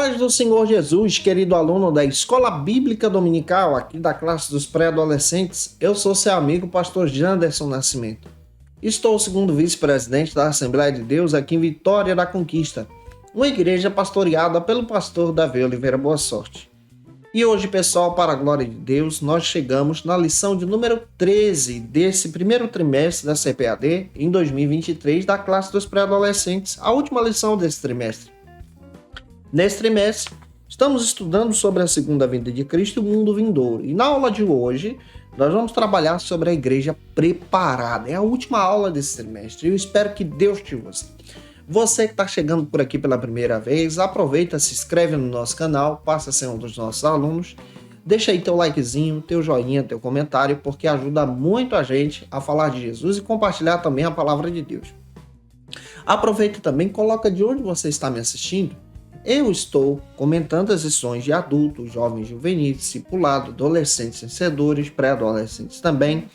paz do Senhor Jesus, querido aluno da Escola Bíblica Dominical, aqui da classe dos pré-adolescentes, eu sou seu amigo, pastor Janderson Nascimento. Estou o segundo vice-presidente da Assembleia de Deus aqui em Vitória da Conquista, uma igreja pastoreada pelo pastor Davi Oliveira Boa Sorte. E hoje, pessoal, para a glória de Deus, nós chegamos na lição de número 13 desse primeiro trimestre da CPAD em 2023 da classe dos pré-adolescentes, a última lição desse trimestre. Nesse trimestre, estamos estudando sobre a segunda vinda de Cristo e o mundo vindouro. E na aula de hoje, nós vamos trabalhar sobre a igreja preparada. É a última aula desse trimestre. Eu espero que Deus te use. Você que está chegando por aqui pela primeira vez, aproveita, se inscreve no nosso canal, passa a ser um dos nossos alunos. Deixa aí teu likezinho, teu joinha, teu comentário, porque ajuda muito a gente a falar de Jesus e compartilhar também a palavra de Deus. Aproveita também, coloca de onde você está me assistindo. Eu estou comentando as lições de adultos, jovens juvenis, discipulado, adolescentes vencedores, pré-adolescentes também.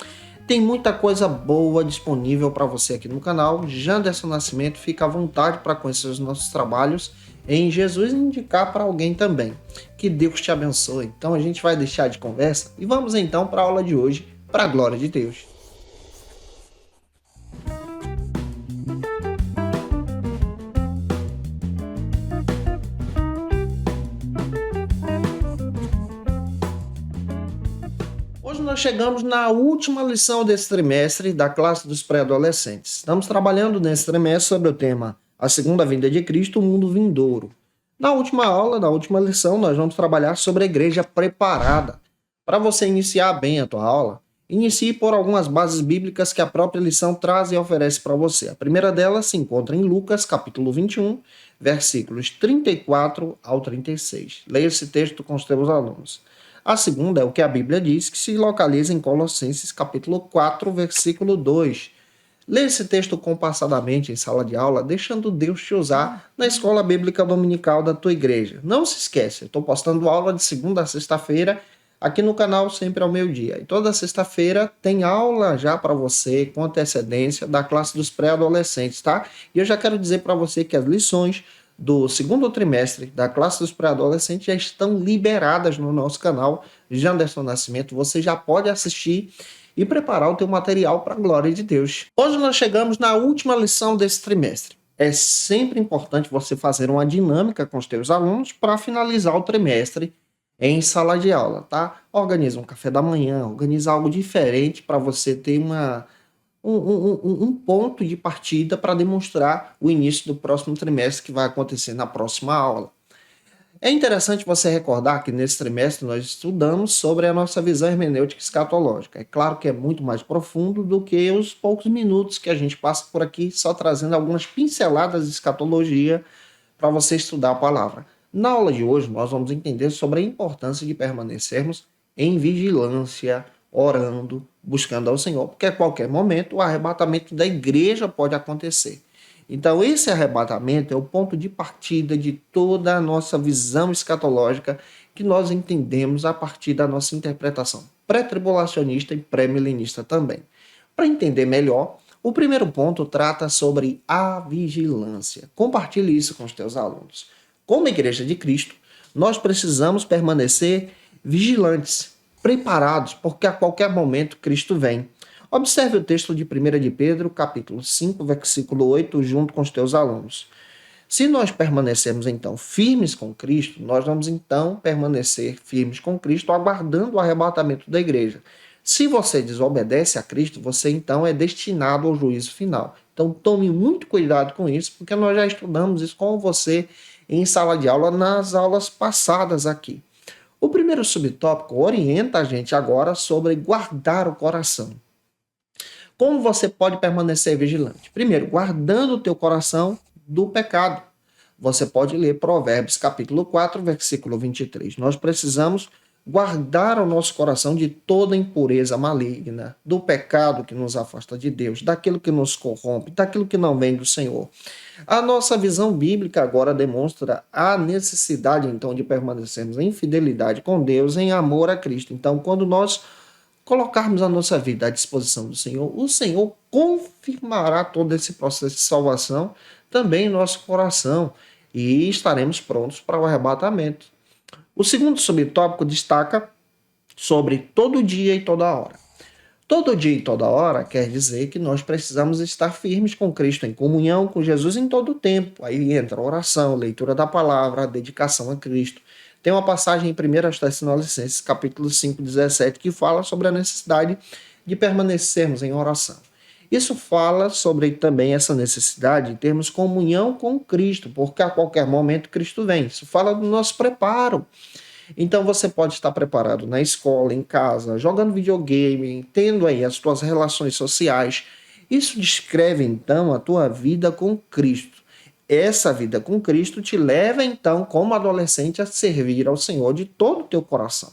Tem muita coisa boa disponível para você aqui no canal. Janderson Nascimento, fica à vontade para conhecer os nossos trabalhos em Jesus e indicar para alguém também. Que Deus te abençoe. Então a gente vai deixar de conversa e vamos então para a aula de hoje, para a glória de Deus. Hoje nós chegamos na última lição desse trimestre da classe dos pré-adolescentes. Estamos trabalhando nesse trimestre sobre o tema A Segunda Vinda de Cristo, o Mundo Vindouro. Na última aula, na última lição, nós vamos trabalhar sobre a igreja preparada. Para você iniciar bem a tua aula, inicie por algumas bases bíblicas que a própria lição traz e oferece para você. A primeira delas se encontra em Lucas, capítulo 21, versículos 34 ao 36. Leia esse texto com os teus alunos. A segunda é o que a Bíblia diz, que se localiza em Colossenses capítulo 4, versículo 2. Leia esse texto compassadamente em sala de aula, deixando Deus te usar na escola bíblica dominical da tua igreja. Não se esquece, eu estou postando aula de segunda a sexta-feira aqui no canal sempre ao meio-dia. E toda sexta-feira tem aula já para você com antecedência da classe dos pré-adolescentes, tá? E eu já quero dizer para você que as lições do segundo trimestre da classe dos pré-adolescentes já estão liberadas no nosso canal Janderson Nascimento. Você já pode assistir e preparar o teu material para a glória de Deus. Hoje nós chegamos na última lição desse trimestre. É sempre importante você fazer uma dinâmica com os teus alunos para finalizar o trimestre em sala de aula, tá? Organiza um café da manhã, organiza algo diferente para você ter um ponto de partida para demonstrar o início do próximo trimestre que vai acontecer na próxima aula. É interessante você recordar que nesse trimestre nós estudamos sobre a nossa visão hermenêutica escatológica. É claro que é muito mais profundo do que os poucos minutos que a gente passa por aqui, só trazendo algumas pinceladas de escatologia para você estudar a palavra. Na aula de hoje nós vamos entender sobre a importância de permanecermos em vigilância, orando, buscando ao Senhor, porque a qualquer momento o arrebatamento da igreja pode acontecer. Então esse arrebatamento é o ponto de partida de toda a nossa visão escatológica que nós entendemos a partir da nossa interpretação pré-tribulacionista e pré-milenista também. Para entender melhor, o primeiro ponto trata sobre a vigilância. Compartilhe isso com os teus alunos. Como igreja de Cristo, nós precisamos permanecer vigilantes, preparados, porque a qualquer momento Cristo vem. Observe o texto de 1 de Pedro, capítulo 5, versículo 8, junto com os teus alunos. Se nós permanecermos, então, firmes com Cristo, nós vamos, então, permanecer firmes com Cristo, aguardando o arrebatamento da igreja. Se você desobedece a Cristo, você, então, é destinado ao juízo final. Então, tome muito cuidado com isso, porque nós já estudamos isso com você em sala de aula, nas aulas passadas aqui. O primeiro subtópico orienta a gente agora sobre guardar o coração. Como você pode permanecer vigilante? Primeiro, guardando o teu coração do pecado. Você pode ler Provérbios capítulo 4, versículo 23. Nós precisamos guardar o nosso coração de toda impureza maligna, do pecado que nos afasta de Deus, daquilo que nos corrompe, daquilo que não vem do Senhor. A nossa visão bíblica agora demonstra a necessidade, então, de permanecermos em fidelidade com Deus, em amor a Cristo. Então, quando nós colocarmos a nossa vida à disposição do Senhor, o Senhor confirmará todo esse processo de salvação também em nosso coração. e estaremos prontos para o arrebatamento. O segundo subtópico destaca sobre todo dia e toda hora. Todo dia e toda hora quer dizer que nós precisamos estar firmes com Cristo, em comunhão com Jesus em todo o tempo. Aí entra a oração, leitura da palavra, a dedicação a Cristo. Tem uma passagem em 1 Tessalonicenses, capítulo 5, 17, que fala sobre a necessidade de permanecermos em oração. Isso fala sobre também essa necessidade de termos comunhão com Cristo, porque a qualquer momento Cristo vem. Isso fala do nosso preparo. Então você pode estar preparado na escola, em casa, jogando videogame, tendo aí as tuas relações sociais. Isso descreve então a tua vida com Cristo. Essa vida com Cristo te leva então, como adolescente, a servir ao Senhor de todo o teu coração.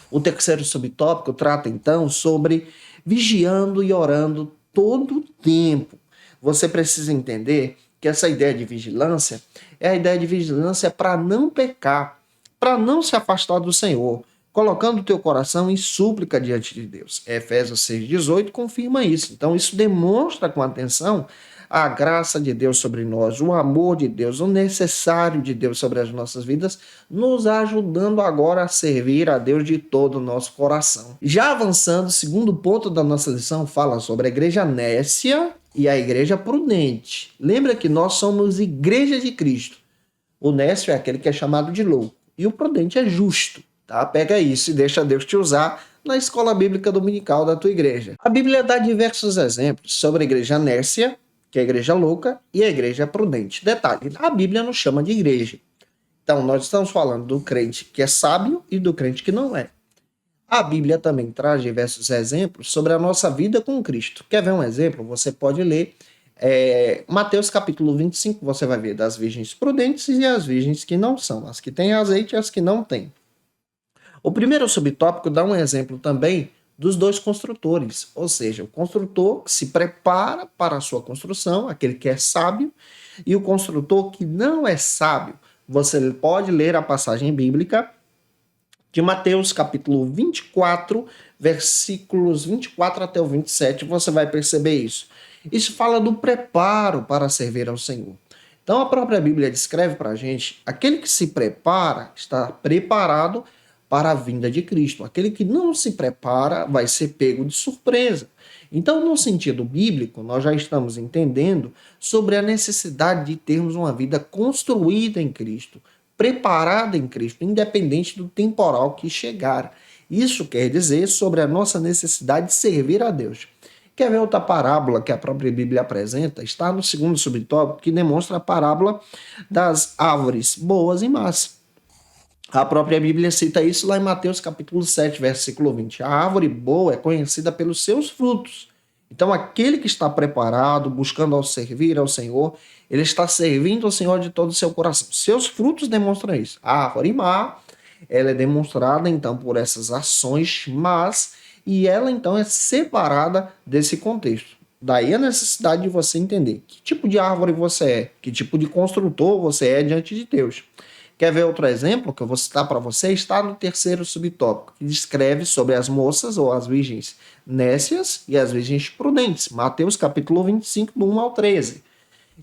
O terceiro subtópico trata então sobre vigiando e orando todo o tempo. Você precisa entender que essa ideia de vigilância é a ideia de vigilância para não pecar, para não se afastar do Senhor, colocando o teu coração em súplica diante de Deus. Efésios 6,18 confirma isso. Então isso demonstra com atenção a graça de Deus sobre nós, o amor de Deus, o necessário de Deus sobre as nossas vidas, nos ajudando agora a servir a Deus de todo o nosso coração. Já avançando, o segundo ponto da nossa lição fala sobre a igreja nécia e a igreja prudente. Lembra que nós somos igreja de Cristo. O nécio é aquele que é chamado de louco e o prudente é justo. Tá? Pega isso e deixa Deus te usar na escola bíblica dominical da tua igreja. A Bíblia dá diversos exemplos sobre a igreja nécia, que é a igreja louca, e a igreja prudente. Detalhe, a Bíblia não chama de igreja. Então, nós estamos falando do crente que é sábio e do crente que não é. A Bíblia também traz diversos exemplos sobre a nossa vida com Cristo. Quer ver um exemplo? Você pode ler Mateus capítulo 25, você vai ver das virgens prudentes e as virgens que não são, as que têm azeite e as que não têm. O primeiro subtópico dá um exemplo também dos dois construtores, ou seja, o construtor que se prepara para a sua construção, aquele que é sábio, e o construtor que não é sábio. Você pode ler a passagem bíblica de Mateus capítulo 24, versículos 24 até o 27, você vai perceber isso. Isso fala do preparo para servir ao Senhor. Então a própria Bíblia descreve para a gente, aquele que se prepara está preparado para a vinda de Cristo. Aquele que não se prepara vai ser pego de surpresa. Então, no sentido bíblico, nós já estamos entendendo sobre a necessidade de termos uma vida construída em Cristo, preparada em Cristo, independente do temporal que chegar. Isso quer dizer sobre a nossa necessidade de servir a Deus. Quer ver outra parábola que a própria Bíblia apresenta? Está no segundo subtópico, que demonstra a parábola das árvores boas e más. A própria Bíblia cita isso lá em Mateus capítulo 7, versículo 20. A árvore boa é conhecida pelos seus frutos. Então, aquele que está preparado, buscando ao servir ao Senhor, ele está servindo ao Senhor de todo o seu coração. Seus frutos demonstram isso. A árvore má, ela é demonstrada, então, por essas ações más, e ela, então, é separada desse contexto. Daí a necessidade de você entender que tipo de árvore você é, que tipo de construtor você é diante de Deus. Quer ver outro exemplo que eu vou citar para você? Está no terceiro subtópico, que descreve sobre as moças ou as virgens nécias e as virgens prudentes. Mateus capítulo 25, do 1 ao 13.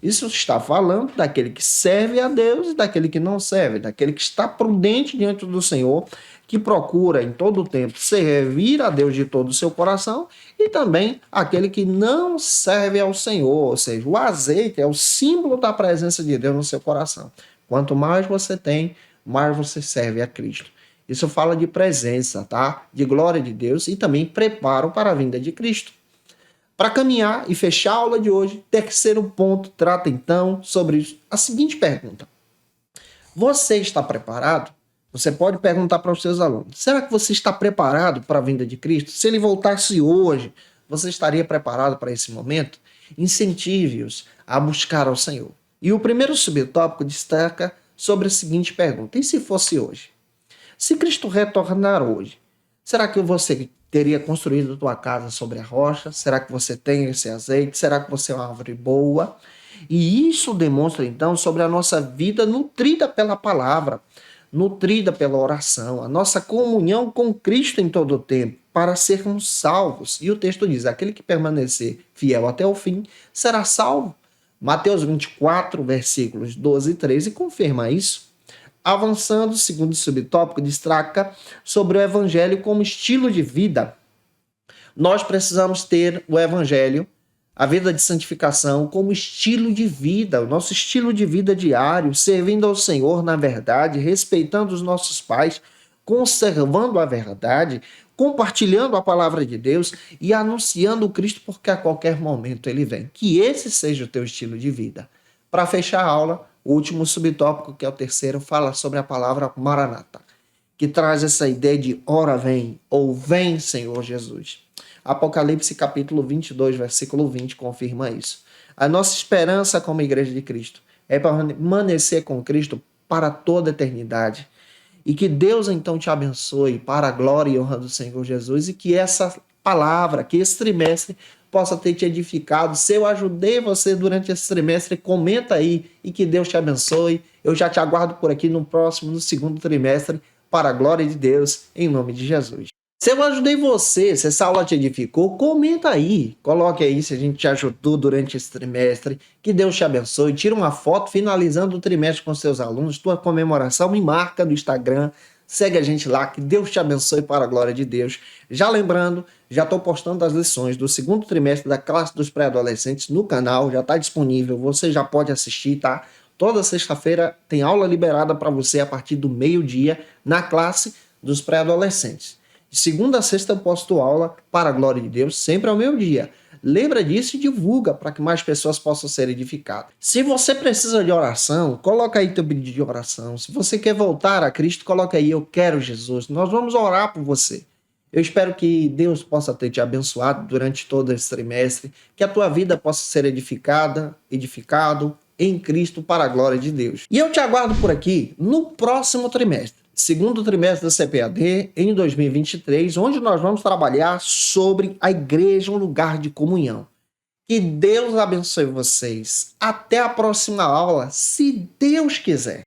Isso está falando daquele que serve a Deus e daquele que não serve, daquele que está prudente diante do Senhor, que procura em todo o tempo servir a Deus de todo o seu coração, e também aquele que não serve ao Senhor, ou seja, o azeite é o símbolo da presença de Deus no seu coração. Quanto mais você tem, mais você serve a Cristo. Isso fala de presença, tá? De glória de Deus e também preparo para a vinda de Cristo. Para caminhar e fechar a aula de hoje, terceiro ponto trata então sobre a seguinte pergunta. Você está preparado? Você pode perguntar para os seus alunos. Será que você está preparado para a vinda de Cristo? Se ele voltasse hoje, você estaria preparado para esse momento? Incentive-os a buscar ao Senhor. E o primeiro subtópico destaca sobre a seguinte pergunta. E se fosse hoje? Se Cristo retornar hoje, será que você teria construído a tua casa sobre a rocha? Será que você tem esse azeite? Será que você é uma árvore boa? E isso demonstra, então, sobre a nossa vida nutrida pela palavra, nutrida pela oração, a nossa comunhão com Cristo em todo o tempo, para sermos salvos. E o texto diz, aquele que permanecer fiel até o fim, será salvo. Mateus 24, versículos 12 e 13, confirma isso. Avançando, segundo subtópico, destaca sobre o evangelho como estilo de vida. Nós precisamos ter o evangelho, a vida de santificação, como estilo de vida, o nosso estilo de vida diário, servindo ao Senhor na verdade, respeitando os nossos pais, conservando a verdade, compartilhando a palavra de Deus e anunciando o Cristo, porque a qualquer momento ele vem. Que esse seja o teu estilo de vida. Para fechar a aula, o último subtópico, que é o terceiro, fala sobre a palavra Maranata, que traz essa ideia de ora vem, ou vem Senhor Jesus. Apocalipse capítulo 22, versículo 20, confirma isso. A nossa esperança como Igreja de Cristo é permanecer com Cristo para toda a eternidade. E que Deus então te abençoe para a glória e honra do Senhor Jesus, e que essa palavra, que esse trimestre possa ter te edificado. Se eu ajudei você durante esse trimestre, comenta aí, e que Deus te abençoe. Eu já te aguardo por aqui no segundo trimestre, para a glória de Deus, em nome de Jesus. Se eu ajudei você, se essa aula te edificou, comenta aí. Coloque aí se a gente te ajudou durante esse trimestre. Que Deus te abençoe. Tira uma foto finalizando o trimestre com seus alunos. Tua comemoração, me marca no Instagram. Segue a gente lá. Que Deus te abençoe para a glória de Deus. Já lembrando, já estou postando as lições do segundo trimestre da classe dos pré-adolescentes no canal. Já está disponível. Você já pode assistir, tá? Toda sexta-feira tem aula liberada para você a partir do meio-dia na classe dos pré-adolescentes. De segunda a sexta eu posto aula para a glória de Deus, sempre ao meio-dia. Lembra disso e divulga para que mais pessoas possam ser edificadas. Se você precisa de oração, coloca aí teu pedido de oração. Se você quer voltar a Cristo, coloca aí, eu quero Jesus. Nós vamos orar por você. Eu espero que Deus possa ter te abençoado durante todo esse trimestre, que a tua vida possa ser edificado em Cristo para a glória de Deus. E eu te aguardo por aqui no próximo trimestre. Segundo trimestre da CPAD, em 2023, onde nós vamos trabalhar sobre a igreja, um lugar de comunhão. Que Deus abençoe vocês. Até a próxima aula, se Deus quiser.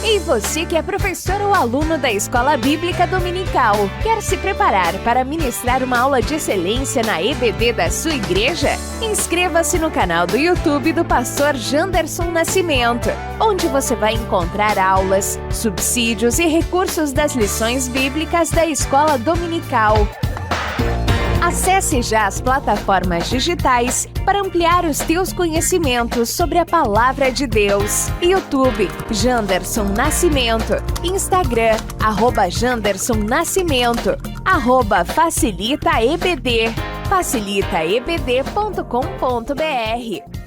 E você que é professor ou aluno da Escola Bíblica Dominical, quer se preparar para ministrar uma aula de excelência na EBD da sua igreja? Inscreva-se no canal do YouTube do pastor Janderson Nascimento, onde você vai encontrar aulas, subsídios e recursos das lições bíblicas da Escola Dominical. Acesse já as plataformas digitais para ampliar os teus conhecimentos sobre a Palavra de Deus. YouTube, Janderson Nascimento. Instagram, @Janderson Nascimento. @FacilitaEBD. facilitaebd.com.br.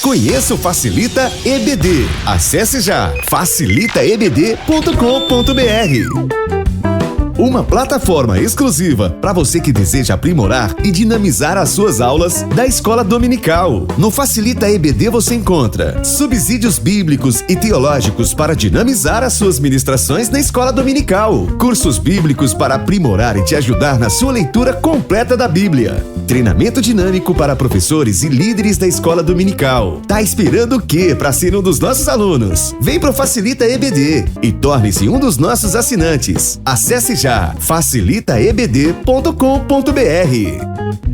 Conheça o Facilita EBD. Acesse já facilitaebd.com.br. Uma plataforma exclusiva para você que deseja aprimorar e dinamizar as suas aulas da Escola Dominical. No Facilita EBD você encontra subsídios bíblicos e teológicos para dinamizar as suas ministrações na Escola Dominical, cursos bíblicos para aprimorar e te ajudar na sua leitura completa da Bíblia, treinamento dinâmico para professores e líderes da Escola Dominical. Tá esperando o quê para ser um dos nossos alunos? Vem pro Facilita EBD e torne-se um dos nossos assinantes. Acesse já facilitaebd.com.br.